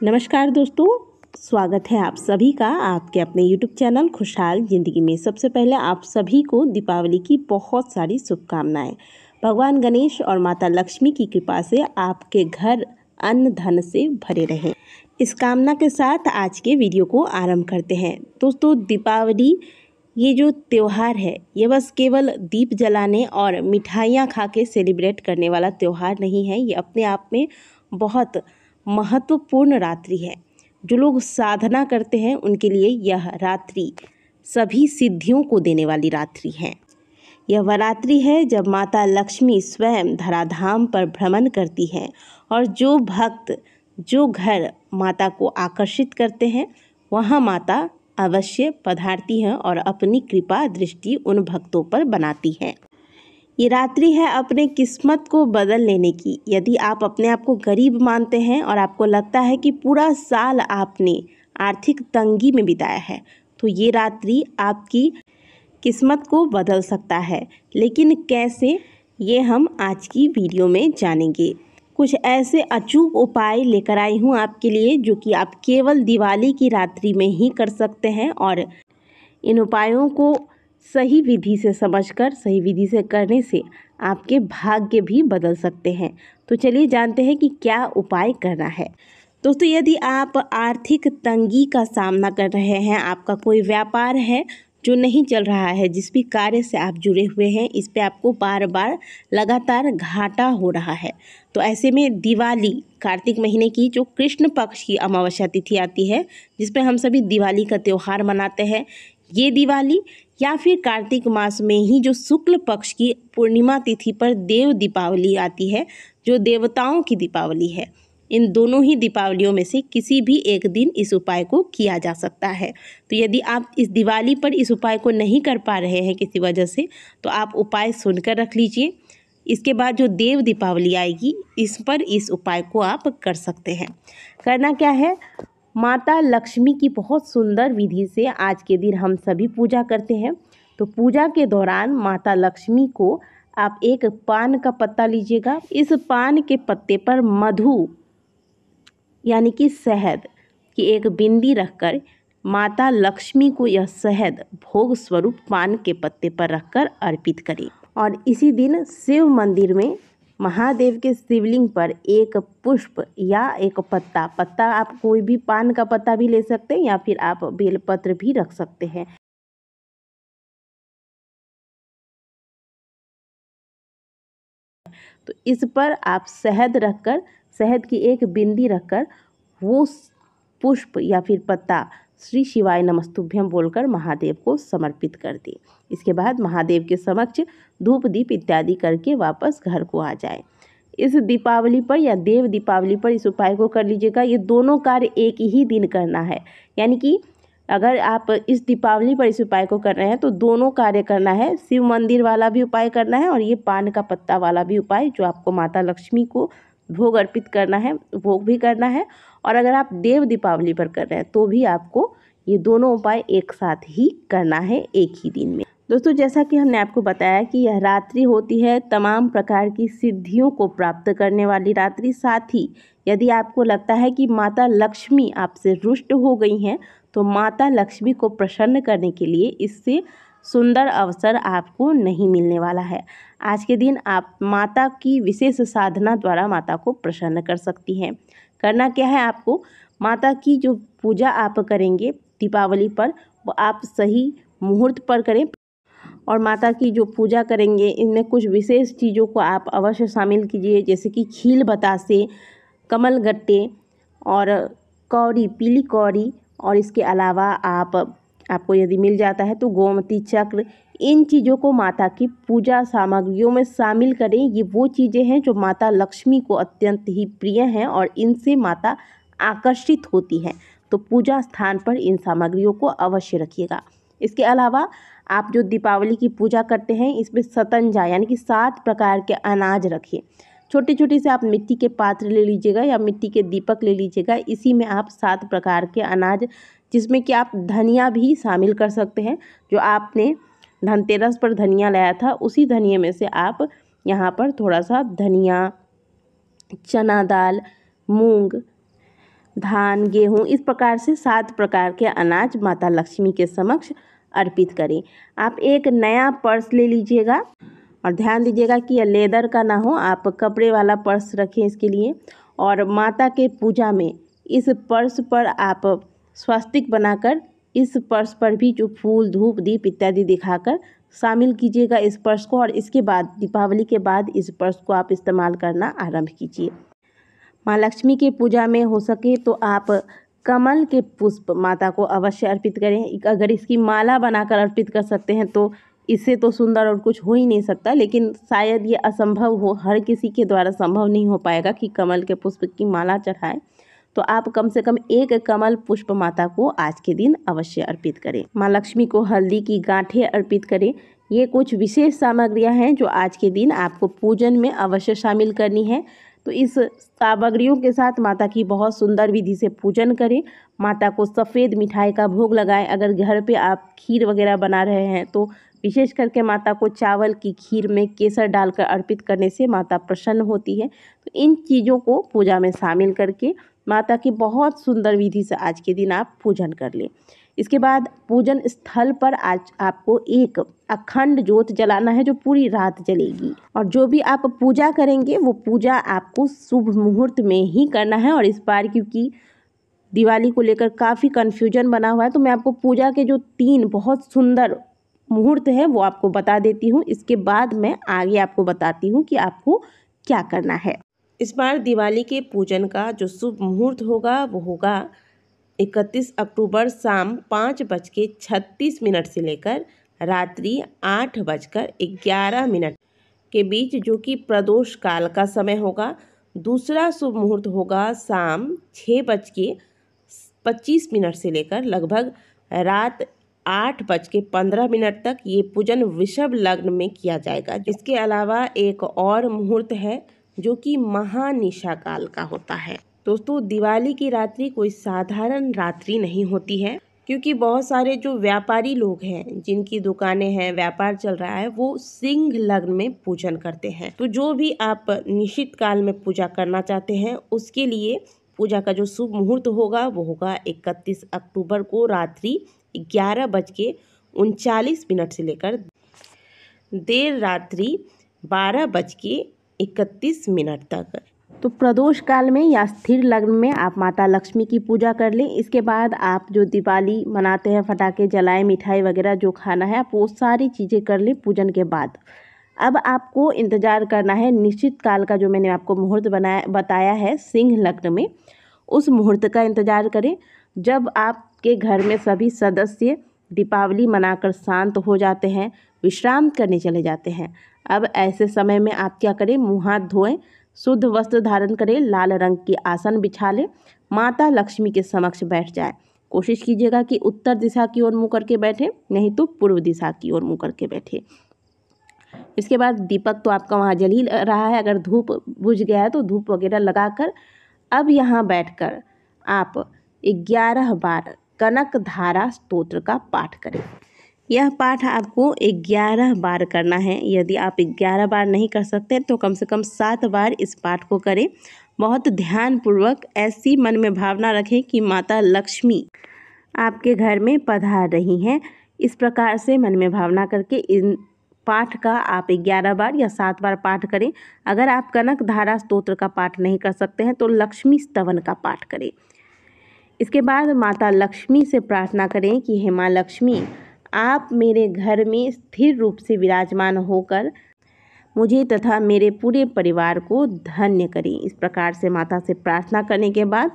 नमस्कार दोस्तों, स्वागत है आप सभी का आपके अपने YouTube चैनल खुशहाल ज़िंदगी में। सबसे पहले आप सभी को दीपावली की बहुत सारी शुभकामनाएं। भगवान गणेश और माता लक्ष्मी की कृपा से आपके घर अन्न धन से भरे रहें। इस कामना के साथ आज के वीडियो को आरंभ करते हैं। दोस्तों, दीपावली ये जो त्यौहार है ये बस केवल दीप जलाने और मिठाइयाँ खा के सेलिब्रेट करने वाला त्यौहार नहीं है। ये अपने आप में बहुत महत्वपूर्ण रात्रि है। जो लोग साधना करते हैं उनके लिए यह रात्रि सभी सिद्धियों को देने वाली रात्रि है। यह वह रात्रि है जब माता लक्ष्मी स्वयं धराधाम पर भ्रमण करती हैं और जो भक्त जो घर माता को आकर्षित करते हैं वहाँ माता अवश्य पधारती हैं और अपनी कृपा दृष्टि उन भक्तों पर बनाती हैं। ये रात्रि है अपने किस्मत को बदल लेने की। यदि आप अपने आप को गरीब मानते हैं और आपको लगता है कि पूरा साल आपने आर्थिक तंगी में बिताया है, तो ये रात्रि आपकी किस्मत को बदल सकता है। लेकिन कैसे, ये हम आज की वीडियो में जानेंगे। कुछ ऐसे अचूक उपाय लेकर आई हूँ आपके लिए जो कि आप केवल दिवाली की रात्रि में ही कर सकते हैं और इन उपायों को सही विधि से समझकर सही विधि से करने से आपके भाग्य भी बदल सकते हैं। तो चलिए जानते हैं कि क्या उपाय करना है। दोस्तों, यदि आप आर्थिक तंगी का सामना कर रहे हैं, आपका कोई व्यापार है जो नहीं चल रहा है, जिस भी कार्य से आप जुड़े हुए हैं इस पे आपको बार बार लगातार घाटा हो रहा है, तो ऐसे में दिवाली कार्तिक महीने की जो कृष्ण पक्ष की अमावस्या तिथि आती है, जिसपे हम सभी दिवाली का त्यौहार मनाते हैं, ये दिवाली या फिर कार्तिक मास में ही जो शुक्ल पक्ष की पूर्णिमा तिथि पर देव दीपावली आती है, जो देवताओं की दीपावली है, इन दोनों ही दीपावलियों में से किसी भी एक दिन इस उपाय को किया जा सकता है। तो यदि आप इस दिवाली पर इस उपाय को नहीं कर पा रहे हैं किसी वजह से, तो आप उपाय सुनकर रख लीजिए। इसके बाद जो देव दीपावली आएगी इस पर इस उपाय को आप कर सकते हैं। करना क्या है, माता लक्ष्मी की बहुत सुंदर विधि से आज के दिन हम सभी पूजा करते हैं। तो पूजा के दौरान माता लक्ष्मी को आप एक पान का पत्ता लीजिएगा। इस पान के पत्ते पर मधु यानी कि शहद की एक बिंदी रखकर माता लक्ष्मी को यह शहद भोग स्वरूप पान के पत्ते पर रखकर अर्पित करें। और इसी दिन शिव मंदिर में महादेव के शिवलिंग पर एक पुष्प या एक पत्ता आप कोई भी पान का पत्ता भी ले सकते हैं या फिर आप बेलपत्र भी रख सकते हैं। तो इस पर आप शहद की एक बिंदी रखकर वो पुष्प या फिर पत्ता श्री शिवाय नमस्तुभ्यम बोलकर महादेव को समर्पित कर दें। इसके बाद महादेव के समक्ष धूप दीप इत्यादि करके वापस घर को आ जाए। इस दीपावली पर या देव दीपावली पर इस उपाय को कर लीजिएगा। ये दोनों कार्य एक ही दिन करना है, यानी कि अगर आप इस दीपावली पर इस उपाय को कर रहे हैं तो दोनों कार्य करना है। शिव मंदिर वाला भी उपाय करना है और ये पान का पत्ता वाला भी उपाय जो आपको माता लक्ष्मी को भोग अर्पित करना है, भोग भी करना है। और अगर आप देव दीपावली पर कर रहे हैं तो भी आपको ये दोनों उपाय एक साथ ही करना है एक ही दिन में। दोस्तों, जैसा कि हमने आपको बताया कि यह रात्रि होती है तमाम प्रकार की सिद्धियों को प्राप्त करने वाली रात्रि। साथ ही यदि आपको लगता है कि माता लक्ष्मी आपसे रुष्ट हो गई हैं, तो माता लक्ष्मी को प्रसन्न करने के लिए इससे सुंदर अवसर आपको नहीं मिलने वाला है। आज के दिन आप माता की विशेष साधना द्वारा माता को प्रसन्न कर सकती हैं। करना क्या है, आपको माता की जो पूजा आप करेंगे दीपावली पर वो आप सही मुहूर्त पर करें और माता की जो पूजा करेंगे इनमें कुछ विशेष चीज़ों को आप अवश्य शामिल कीजिए, जैसे कि खील बतासे, कमल गट्टे और कौड़ी, पीली कौड़ी। और इसके अलावा आपको यदि मिल जाता है तो गोमती चक्र, इन चीज़ों को माता की पूजा सामग्रियों में शामिल करें। ये वो चीज़ें हैं जो माता लक्ष्मी को अत्यंत ही प्रिय हैं और इनसे माता आकर्षित होती हैं। तो पूजा स्थान पर इन सामग्रियों को अवश्य रखिएगा। इसके अलावा आप जो दीपावली की पूजा करते हैं इसमें सतंजा यानी कि 7 प्रकार के अनाज रखिए। छोटे छोटे से आप मिट्टी के पात्र ले लीजिएगा या मिट्टी के दीपक ले लीजिएगा। इसी में आप 7 प्रकार के अनाज, जिसमें कि आप धनिया भी शामिल कर सकते हैं। जो आपने धनतेरस पर धनिया लाया था उसी धनिया में से आप यहाँ पर थोड़ा सा धनिया, चना दाल, मूंग, धान, गेहूँ, इस प्रकार से 7 प्रकार के अनाज माता लक्ष्मी के समक्ष अर्पित करें। आप एक नया पर्स ले लीजिएगा और ध्यान दीजिएगा कि यह लेदर का ना हो, आप कपड़े वाला पर्स रखें इसके लिए। और माता के पूजा में इस पर्स पर आप स्वस्तिक बनाकर इस पर्स पर भी जो फूल, धूप, दीप इत्यादि दिखाकर शामिल कीजिएगा इस पर्स को। और इसके बाद दीपावली के बाद इस पर्स को आप इस्तेमाल करना आरंभ कीजिए। माँ लक्ष्मी के पूजा में हो सके तो आप कमल के पुष्प माता को अवश्य अर्पित करें। अगर इसकी माला बनाकर अर्पित कर सकते हैं तो इससे तो सुंदर और कुछ हो ही नहीं सकता, लेकिन शायद ये असंभव हो, हर किसी के द्वारा संभव नहीं हो पाएगा कि कमल के पुष्प की माला चढ़ाएं। तो आप कम से कम एक कमल पुष्प माता को आज के दिन अवश्य अर्पित करें। माँ लक्ष्मी को हल्दी की गांठें अर्पित करें। ये कुछ विशेष सामग्रियां हैं जो आज के दिन आपको पूजन में अवश्य शामिल करनी है। तो इस सामग्रियों के साथ माता की बहुत सुंदर विधि से पूजन करें। माता को सफ़ेद मिठाई का भोग लगाएं। अगर घर पे आप खीर वगैरह बना रहे हैं तो विशेष करके माता को चावल की खीर में केसर डालकर अर्पित करने से माता प्रसन्न होती है। तो इन चीज़ों को पूजा में शामिल करके माता की बहुत सुंदर विधि से आज के दिन आप पूजन कर लें। इसके बाद पूजन स्थल पर आज आपको एक अखंड ज्योत जलाना है जो पूरी रात जलेगी। और जो भी आप पूजा करेंगे वो पूजा आपको शुभ मुहूर्त में ही करना है। और इस बार क्योंकि दिवाली को लेकर काफ़ी कन्फ्यूजन बना हुआ है तो मैं आपको पूजा के जो 3 बहुत सुंदर मुहूर्त है वो आपको बता देती हूँ। इसके बाद मैं आगे आपको बताती हूँ कि आपको क्या करना है। इस बार दिवाली के पूजन का जो शुभ मुहूर्त होगा वो होगा 31 अक्टूबर शाम 5:36 से लेकर रात्रि 8:11 के बीच, जो कि प्रदोष काल का समय होगा। दूसरा शुभ मुहूर्त होगा शाम 6:25 से लेकर लगभग रात 8:15 तक। ये पूजन वृषभ लग्न में किया जाएगा। इसके अलावा एक और मुहूर्त है जो कि महानिशा काल का होता है। दोस्तों, दिवाली की रात्रि कोई साधारण रात्रि नहीं होती है, क्योंकि बहुत सारे जो व्यापारी लोग हैं, जिनकी दुकानें हैं, व्यापार चल रहा है, वो सिंह लग्न में पूजन करते हैं। तो जो भी आप निश्चित काल में पूजा करना चाहते हैं उसके लिए पूजा का जो शुभ मुहूर्त होगा वो होगा 31 अक्टूबर को रात्रि 11:39 से लेकर देर रात्रि 12:31 तक। तो प्रदोष काल में या स्थिर लग्न में आप माता लक्ष्मी की पूजा कर लें। इसके बाद आप जो दिवाली मनाते हैं, पटाखे जलाएं, मिठाई वगैरह जो खाना है आप वो सारी चीज़ें कर लें पूजन के बाद। अब आपको इंतज़ार करना है निश्चित काल का, जो मैंने आपको मुहूर्त बताया है सिंह लग्न में, उस मुहूर्त का इंतज़ार करें जब आपके घर में सभी सदस्य दीपावली मनाकर शांत हो जाते हैं, विश्राम करने चले जाते हैं। अब ऐसे समय में आप क्या करें, मुँह हाथ धोएं, शुद्ध वस्त्र धारण करें, लाल रंग की आसन बिछा लें, माता लक्ष्मी के समक्ष बैठ जाए। कोशिश कीजिएगा कि उत्तर दिशा की ओर मुँह करके बैठे, नहीं तो पूर्व दिशा की ओर मुँह करके बैठे। इसके बाद दीपक तो आपका वहाँ जल ही रहा है, अगर धूप बुझ गया है तो धूप वगैरह लगाकर अब यहाँ बैठकर आप 11 बार कनक धारा स्तोत्र का पाठ करें। यह पाठ आपको 11 बार करना है। यदि आप 11 बार नहीं कर सकते तो कम से कम 7 बार इस पाठ को करें। बहुत ध्यानपूर्वक ऐसी मन में भावना रखें कि माता लक्ष्मी आपके घर में पधार रही हैं। इस प्रकार से मन में भावना करके इन पाठ का आप 11 बार या 7 बार पाठ करें। अगर आप कनक धारा स्तोत्र का पाठ नहीं कर सकते हैं तो लक्ष्मी स्तवन का पाठ करें। इसके बाद माता लक्ष्मी से प्रार्थना करें कि हे माँ लक्ष्मी, आप मेरे घर में स्थिर रूप से विराजमान होकर मुझे तथा मेरे पूरे परिवार को धन्य करें। इस प्रकार से माता से प्रार्थना करने के बाद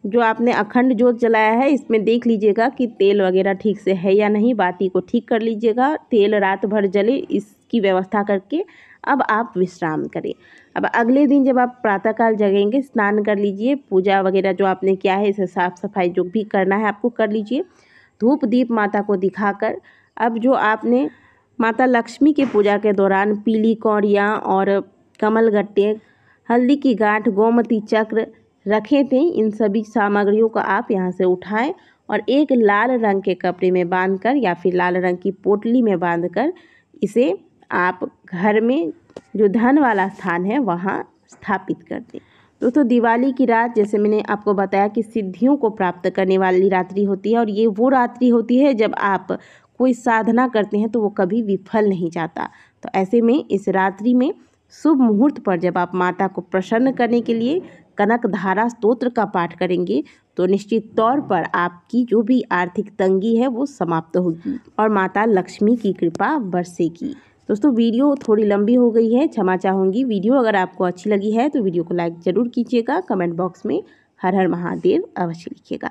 जो आपने अखंड ज्योत जलाया है इसमें देख लीजिएगा कि तेल वगैरह ठीक से है या नहीं, बाती को ठीक कर लीजिएगा। तेल रात भर जले इसकी व्यवस्था करके अब आप विश्राम करें। अब अगले दिन जब आप प्रातःकाल जगेंगे, स्नान कर लीजिए, पूजा वगैरह जो आपने किया है इसे साफ़ सफाई जो भी करना है आपको कर लीजिए। धूप दीप माता को दिखाकर अब जो आपने माता लक्ष्मी की पूजा के दौरान पीली कौड़ियाँ और कमल गट्टे, हल्दी की गांठ, गोमती चक्र रखे थे, इन सभी सामग्रियों को आप यहाँ से उठाएं और एक लाल रंग के कपड़े में बांधकर या फिर लाल रंग की पोटली में बांधकर इसे आप घर में जो धन वाला स्थान है वहाँ स्थापित कर दें। दोस्तों दिवाली की रात जैसे मैंने आपको बताया कि सिद्धियों को प्राप्त करने वाली रात्रि होती है और ये वो रात्रि होती है जब आप कोई साधना करते हैं तो वो कभी विफल नहीं जाता। तो ऐसे में इस रात्रि में शुभ मुहूर्त पर जब आप माता को प्रसन्न करने के लिए कनकधारा स्तोत्र का पाठ करेंगे तो निश्चित तौर पर आपकी जो भी आर्थिक तंगी है वो समाप्त होगी और माता लक्ष्मी की कृपा बरसेगी। दोस्तों वीडियो थोड़ी लंबी हो गई है, क्षमा चाहूँगी। वीडियो अगर आपको अच्छी लगी है तो वीडियो को लाइक ज़रूर कीजिएगा। कमेंट बॉक्स में हर हर महादेव अवश्य लिखिएगा।